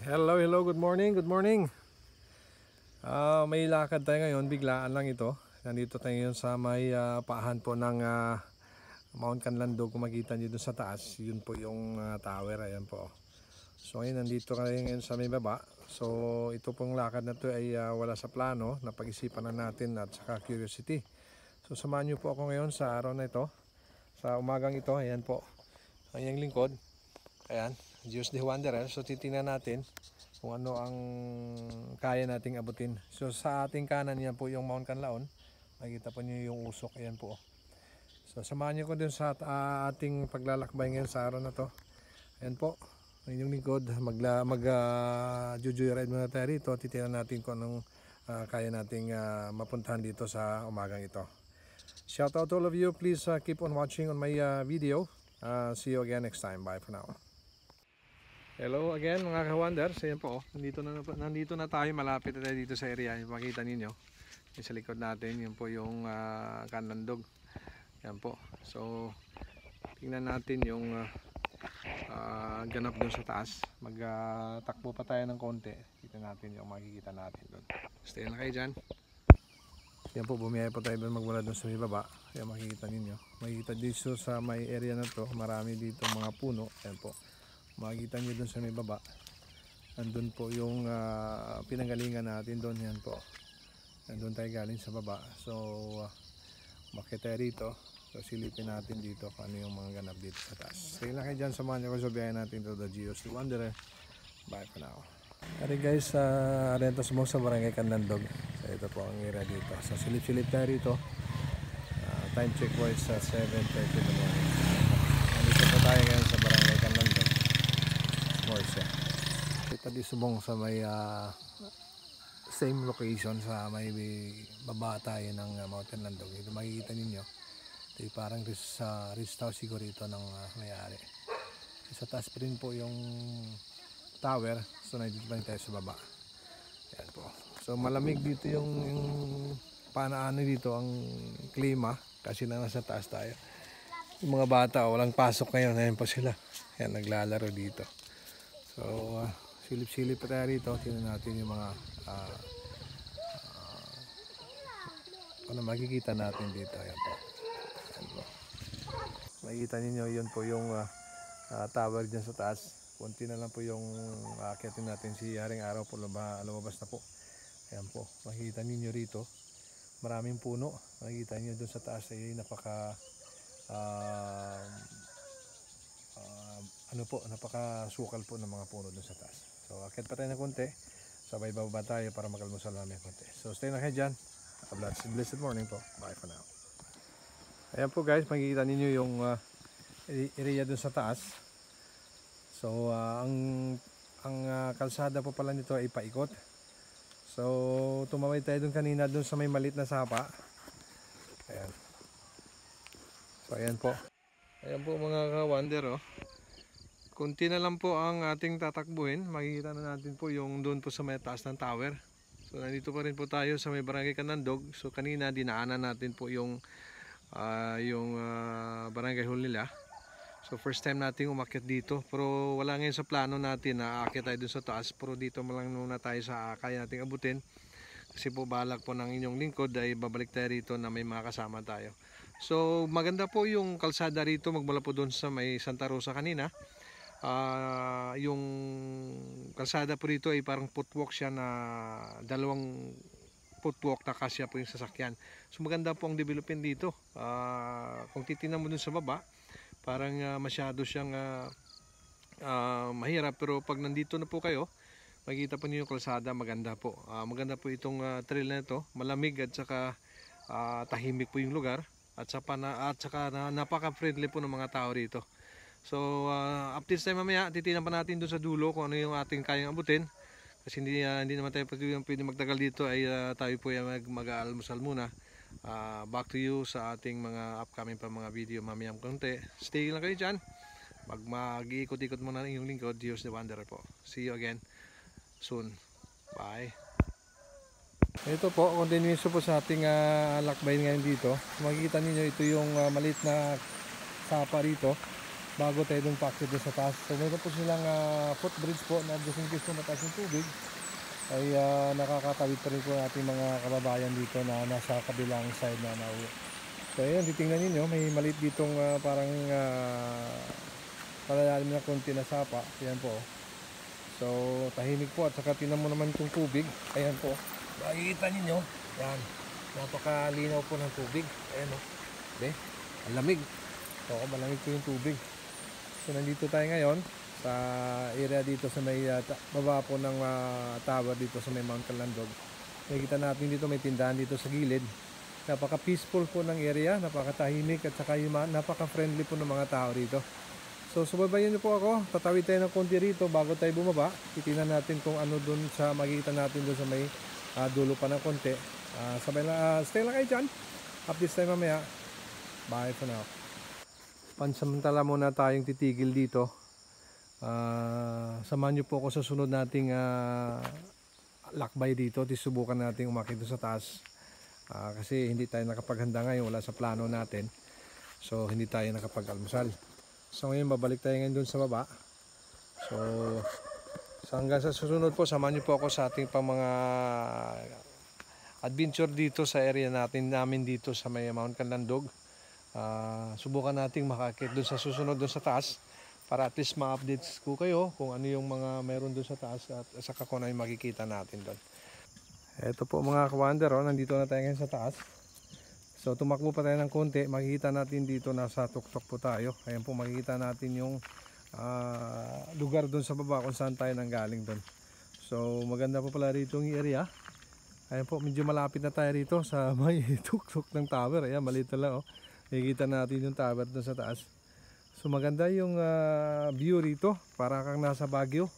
Hello, hello, good morning, good morning. May lakad tayo ngayon, biglaan lang ito. Nandito tayo ngayon sa may paahan po ng Mount Canlandog. Kung makita nyo dun sa taas, yun po yung tower, ayan po. So ngayon, nandito kayo ngayon sa may baba. So ito pong lakad na to ay wala sa plano, napag-isipan na natin at saka curiosity. So samahan nyo po ako ngayon sa araw na ito, sa umagang ito, ayan po. Ang iyong lingkod, ayan, Diyos the Wanderer. So titingnan natin kung ano ang kaya nating abutin. So sa ating kanan yan po yung Mount Canlaon. Makikita po niyo yung usok, ayan po. So samahan niyo ko dun sa ating paglalakbay ngayon sa araw na to. Ayan po, ang inyong lingkod. Mag-joyride muna tayo rito. Titingnan natin kung anong kaya nating mapuntahan dito sa umagang ito. Shout out to all of you. Please keep on watching on my video. See you again next time. Bye for now. Hello again mga ka-wonders. Ayan po, nandito na tayo, malapit na tayo dito sa area. Yung makita ninyo, yung sa likod natin, yun po yung Canlandog. Ayan po. So, tingnan natin yung ganap doon sa taas. Magtakbo pa tayo ng konti. Tingnan natin yung makikita natin doon. Stay na kayo dyan. Ayan po, bumiyaya po tayo doon magmula doon sa may baba. Ayan makikita ninyo. Makikita dito sa may area na to, marami dito mga puno. Ayan po. Makikita nyo dun sa may baba, andun po yung pinanggalingan natin doon. Yan po, andun tayo galing sa baba. So makita tayo rito. So silipin natin dito kung ano yung mga ganap dito sa taas. Sige lang kayo dyan, samahan nyo ko sa biyahe natin to the Diyos the Wanderer. Bye for now. Alright guys, Arentos mo sa Barangay Canlandog. So ito po ang area dito. So silip-silip tayo rito. Time check po is 7:30 in the morning. Nandito po tayo ngayon sa Barangay Canlandog. Kita di subong sa may same location sa may baba tayo ng Mount Canlandog. Ito makikita ninyo, ito parang rest house siguro ito ng may-ari. Sa taas pa rin po yung tower. So nandito pa rin tayo sa baba. Yan po. So malamig dito yung panaano dito ang klima kasi nasa taas tayo. Yung mga bata walang pasok ngayon, ayun po sila. Yan, naglalaro dito. So, silip-silip pa tayo rito. Tingnan natin yung mga ano makikita natin dito. Ayan po. Ayan po. Makikita ninyo, yun po yung tower dyan sa taas. Kunti na lang po yung akitin natin si Haring Araw po, lumabas na po. Ayan po. Makikita ninyo rito. Maraming puno. Makikita ninyo dun sa taas ay napaka napakasukal po ng mga puno dun sa taas. So akit pa tayo na konti, sabay bababa tayo para magalmusal namin konti. So stay na kayo dyan. Blessed morning po. Bye for now. Ayan po guys, makikita ninyo yung area dun sa taas. So ang kalsada po pala nito ay paikot. So tumawid tayo dun kanina dun sa may maliit na sapa. Ayan. So ayan po. Ayan po mga ka-wonder, oh. Kunti na lang po ang ating tatakbuhin. Makikita na natin po yung doon po sa may taas ng tower. So nandito pa rin po tayo sa may Barangay Canlandog. So kanina dinaanan natin po yung Barangay Hall nila. So first time natin umakyat dito. Pero wala ngayon sa plano natin na aakyat tayo doon sa taas. Pero dito lang muna tayo sa kaya nating abutin. Kasi po balak po ng inyong lingkod ay babalik tayo rito na may mga kasama tayo. So maganda po yung kalsada rito magmula po doon sa may Santa Rosa kanina. Yung kalsada po rito ay parang footwalk siya na dalawang footwalk na kasya po yung sasakyan. So maganda po ang development dito. Kung titingnan mo dun sa baba, parang masyado siyang mahirap, pero pag nandito na po kayo, makikita po niyo yung kalsada, maganda po. Maganda po itong trail na ito, malamig at saka tahimik po yung lugar at saka napaka-friendly po ng mga tao rito. So up this time mamaya titingnan pa natin doon sa dulo kung ano yung ating kayang abutin. Kasi hindi naman tayo pwede magtagal dito, ay tayo po ay mag-aalmusal muna. Back to you sa ating mga upcoming pa mga video mamayang konti. Stay lang kayo dyan. Mag-iikot-ikot muna ng inyong lingkod, Diyos the Wanderer po. See you again soon. Bye. Ito po, continuation po sa ating lakbayin ngayon dito. Makikita ninyo ito yung maliit na sapa rito. bago tayo dun paakyat doon sa taas. So mayroon po silang footbridge po na just in case po mataas yung tubig ay nakakatawid pa rin po natin mga kababayan dito na nasa kabilang side na nauwi. So ayun, titingnan ninyo, may maliit ditong parang palalalim na konti na sapa. Ayan po. So tahimik po at saka tinan mo naman itong tubig. Ayan po. Makikita ninyo. Yan. Napakalinaw po ng tubig. Ayan o. Ang lamig. So malamig po yung tubig. So nandito tayo ngayon sa area dito sa may baba po ng tower dito sa may Mount Kalandog. Nakikita natin dito may tindahan dito sa gilid. Napaka peaceful po ng area, napakatahimik at saka napaka friendly po ng mga tao rito. So subaybayan niyo po ako, tatawid tayo ng konti rito bago tayo bumaba. Titingnan natin kung ano dun sa makikita natin dun sa may dulo pa ng konti. Sabay na, stay lang kayo dyan. Updates tayo mamaya. Bye for now. Pansamantala muna tayong titigil dito. Samahan niyo po ako sa sunod nating lakbay dito. Subukan natin umakyat sa taas. Kasi hindi tayo nakapaghanda ngayon, wala sa plano natin. So hindi tayo nakapag-almusal. So ngayon babalik tayo ngayon dun sa baba. So hanggang sa susunod po, samahan niyo po ako sa ating pang mga adventure dito sa area namin dito sa may Mount Kalandog. Subukan nating makakit dun sa susunod dun sa taas para at least ma-updates ko kayo kung ano yung mga meron dun sa taas at saka kung ano yung makikita natin dun. Ito po mga kawander, nandito na tayo ngayon sa taas. So tumakbo pa tayo ng konti, makikita natin dito nasa tuktok po tayo. Ayan po, makikita natin yung lugar dun sa baba kung saan tayo nanggaling dun. So maganda po pala rito yung area. Ayan po, medyo malapit na tayo rito sa may tuktok ng tower. Ayan, maliit na lang. Nakikita natin yung tower dun sa taas. So maganda yung view rito, para kang nasa Baguio.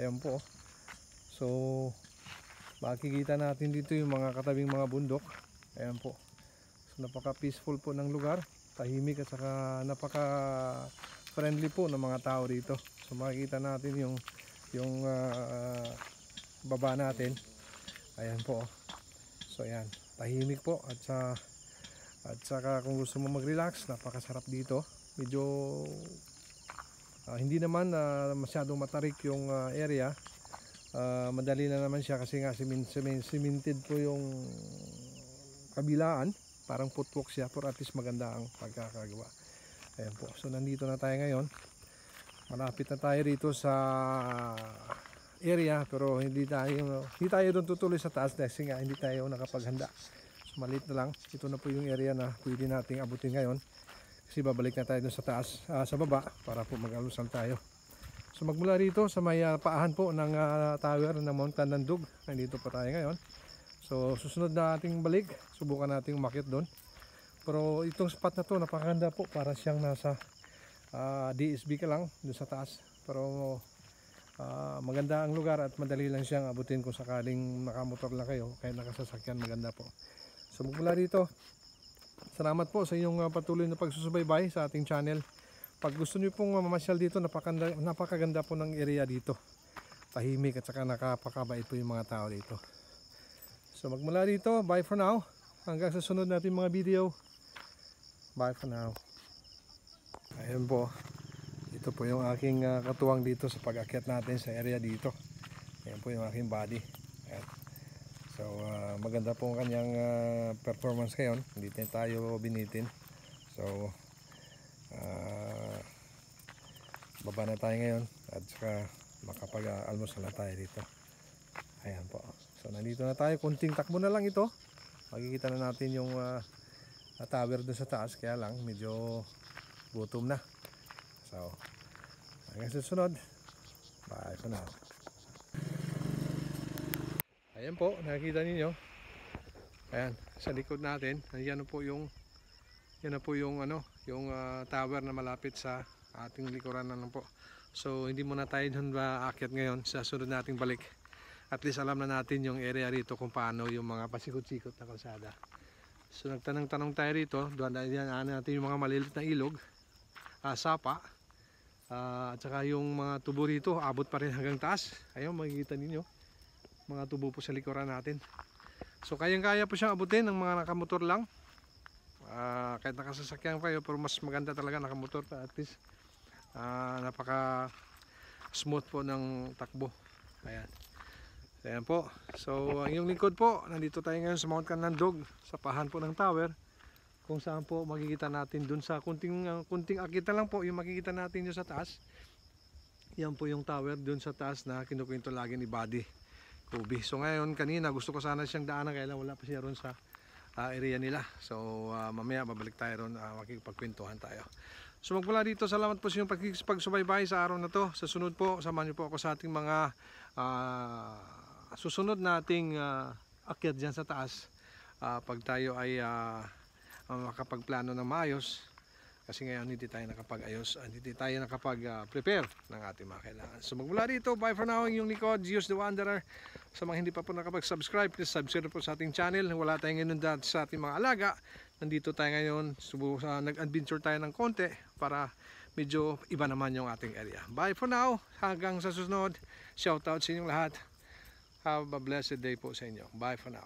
Ayan po. So makikita natin dito yung mga katabing mga bundok. Ayan po. So napaka peaceful po ng lugar, tahimik at saka napaka friendly po ng mga tao rito. So makikita natin yung baba natin. Ayan po. So ayan, tahimik po at saka kung gusto mo mag-relax, napakasarap dito. Medyo hindi naman masyadong matarik yung area. Madali na naman siya kasi nga cemented po yung kabilaan. Parang footwalk siya, pero at least maganda ang pagkakagawa. Ayan po. So nandito na tayo ngayon. Malapit na tayo rito sa area, pero hindi tayo doon tutuloy sa taas kasi nga hindi tayo nakapaghanda. So maliit na lang. Ito na po yung area na pwede nating abutin ngayon. Kasi babalik na tayo doon sa taas, sa baba para po mag-alusal tayo. So magmula rito sa may paahan po ng tower ng Mount Kalandog. Nandito pa tayo ngayon. So susunod na ating balik, subukan nating umakyat doon. Pero itong spot na to napakaganda po, para siyang nasa DSB ka lang doon sa taas. Pero maganda ang lugar at madali lang siyang abutin kung sakaling nakamotor lang kayo, kaya nakasasakyan, maganda po. So mula rito, salamat po sa inyong patuloy na pagsusubaybay sa ating channel. Pag gusto niyo pong mamasyal dito, napakaganda po ng area dito. Tahimik at saka nakapakabait po yung mga tao dito. So magmula rito, bye for now. Hanggang sa sunod natin mga video. Bye for now. Ayan po. Ito po yung aking katuwang dito sa pag-akyat natin sa area dito. Ayan po yung aking body. Ayan. So maganda po ang kanyang performance ngayon. Hindi tayo binitin. So baba na tayo ngayon at saka makapag-almusal na tayo dito. Ayan po. So nandito na tayo, kunting takbo na lang ito. Makikita na natin yung tower doon sa taas, kaya lang medyo gutom na. So hanggang susunod, bye for now. Ayan po, nakikita ninyo. Ayan, sa likod natin, yan na po yung tower na malapit sa ating likuran na lang po. So hindi muna tayo doon aakyat ngayon, sa sunod nating balik. At least alam na natin yung area rito kung paano yung mga pasikot-sikot na kalsada. So nagtanong-tanong tayo rito, doon natin yung mga maliliit na ilog, sapa, at saka yung mga tubo rito, abot pa rin hanggang taas. Ayun, makikita ninyo, mga tubo po sa likuran natin. So kayang-kaya po siyang abutin ng mga nakamotor lang. Kahit nakasasakyan kayo, pero mas maganda talaga nakamotor pa, at least Napaka smooth po ng takbo. Ayan. Ayan po. So yung lingkod po, nandito tayo ngayon sa Mount Canlandog, sa pahan po ng tower, kung saan po makikita natin dun sa kunting akita lang po yung makikita natin dun sa taas. Yan po yung tower dun sa taas na kinukwento lagi ni Buddy Kobe. So ngayon, kanina gusto ko sana siyang daanan, kaya lang wala pa siya ron sa area nila. So mamaya babalik tayo ron, makikipagkwentuhan tayo. So magmula dito, salamat po sa inyong pagsubaybay sa araw na to. Sa sunod po, samahan niyo po ako sa ating mga susunod nating akyat dyan sa taas. Pag tayo ay makapagplano ng maayos. Kasi ngayon hindi tayo nakapag-ayos, hindi tayo nakapag-prepare ng ating mga kailangan. So magmula dito, bye for now, yung likod, Gios the Wanderer. Sa mga hindi pa po nakapag-subscribe, please subscribe po sa ating channel. Wala tayong ngayon dati sa ating mga alaga. Nandito tayo ngayon, nag-adventure tayo ng konti para medyo iba naman yung ating area. Bye for now, hanggang sa susunod. Shout out sa inyong lahat. Have a blessed day po sa inyo. Bye for now.